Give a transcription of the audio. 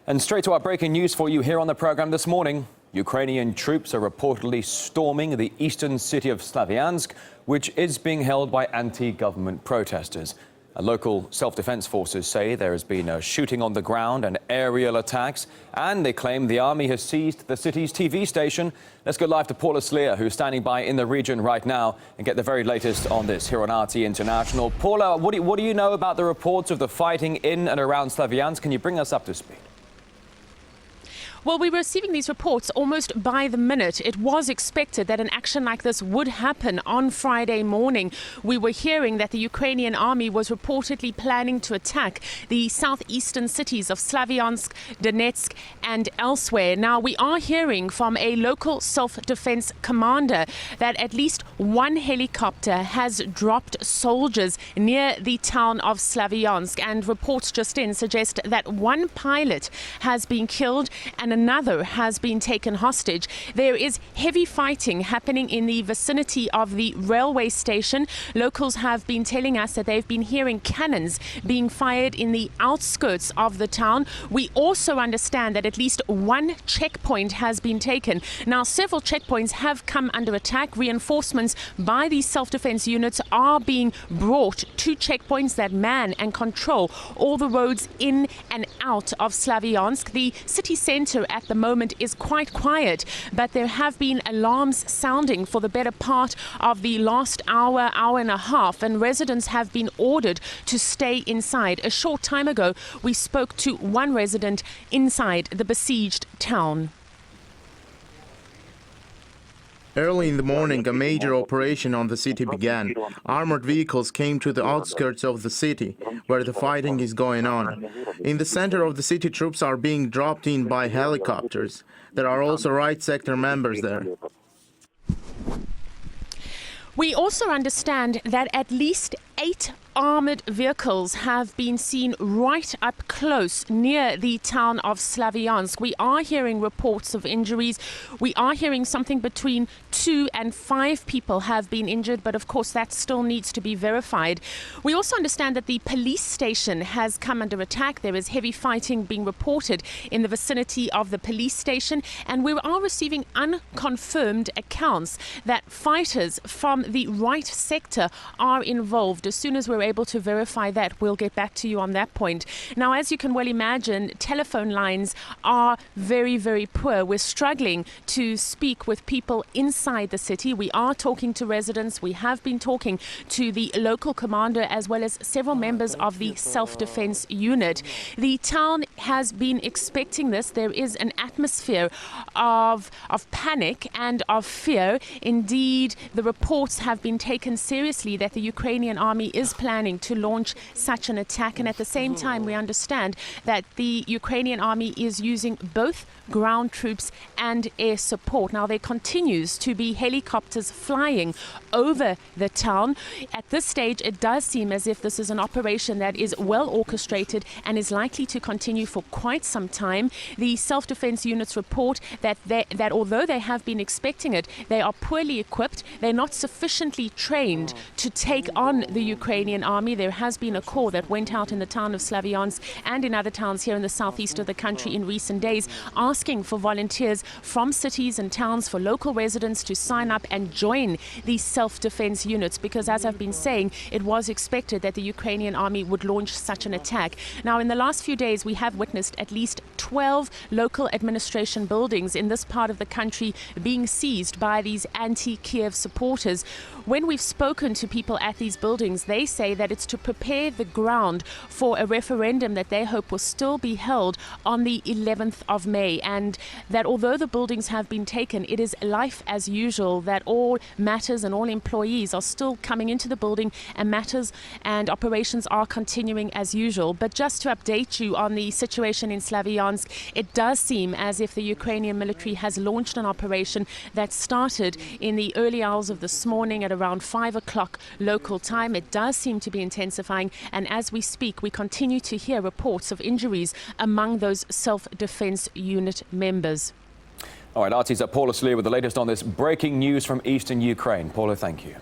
And straight to our breaking news for you here on the program this morning. Ukrainian troops are reportedly storming the eastern city of Slavyansk, which is being held by anti-government protesters. Local self-defense forces say there has been a shooting on the ground and aerial attacks, and they claim the army has seized the city's TV station. Let's go live to Paula Sleer, who's standing by in the region right now, and get the very latest on this here on RT International. Paula, what do you know about the reports of the fighting in and around Slavyansk? Can you bring us up to speed? Well, we were receiving these reports almost by the minute. It was expected that an action like this would happen on Friday morning. We were hearing that the Ukrainian army was reportedly planning to attack the southeastern cities of Slavyansk, Donetsk and elsewhere. Now, we are hearing from a local self-defense commander that at least one helicopter has dropped soldiers near the town of Slavyansk, and reports just in suggest that one pilot has been killed and another has been taken hostage. There is heavy fighting happening in the vicinity of the railway station. Locals have been telling us that they've been hearing cannons being fired in the outskirts of the town. We also understand that at least one checkpoint has been taken. Now, several checkpoints have come under attack. Reinforcements by these self-defense units are being brought to checkpoints that man and control all the roads in and out of Slavyansk. The city center at the moment is quite quiet, but there have been alarms sounding for the better part of the last hour and a half, and residents have been ordered to stay inside. A short time ago, we spoke to one resident inside the besieged town. Early in the morning, a major operation on the city began. Armored vehicles came to the outskirts of the city, where the fighting is going on. In the center of the city, troops are being dropped in by helicopters. There are also right sector members there. We also understand that at least 8 armored vehicles have been seen right up close near the town of Slavyansk. We are hearing reports of injuries. We are hearing something between 2 and 5 people have been injured, but of course that still needs to be verified. We also understand that the police station has come under attack. There is heavy fighting being reported in the vicinity of the police station, and we are receiving unconfirmed accounts that fighters from the right sector are involved. As soon as we're able to verify that, we'll get back to you on that point. Now, as you can well imagine, telephone lines are very, very poor. We're struggling to speak with people inside the city. We are talking to residents. We have been talking to the local commander as well as several members of the self-defense unit. The town has been expecting this. There is an atmosphere of panic and of fear. Indeed, the reports have been taken seriously that the Ukrainian army is planning to launch such an attack, and at the same time we understand that the Ukrainian army is using both ground troops and air support. Now, there continues to be helicopters flying over the town. At this stage, it does seem as if this is an operation that is well orchestrated and is likely to continue for quite some time. The self-defense units report that although they have been expecting it, they are poorly equipped. They're not sufficiently trained to take on the Ukrainian army. There has been a call that went out in the town of Slavyansk and in other towns here in the southeast of the country in recent days, asking for volunteers from cities and towns, for local residents to sign up and join these self-defense units, because as I've been saying, it was expected that the Ukrainian army would launch such an attack. Now, in the last few days, we have witnessed at least 12 local administration buildings in this part of the country being seized by these anti-Kiev supporters. When we've spoken to people at these buildings, they say that it's to prepare the ground for a referendum that they hope will still be held on the 11th of May, and that although the buildings have been taken, it is life as usual, that all matters and all employees are still coming into the building, and matters and operations are continuing as usual. But just to update you on the situation in Slavyansk, it does seem as if the Ukrainian military has launched an operation that started in the early hours of this morning at around 5 o'clock local time. It does seem to be intensifying, and as we speak, we continue to hear reports of injuries among those self-defense unit members. All right, RT's Paula Sleer with the latest on this breaking news from eastern Ukraine. Paula, thank you.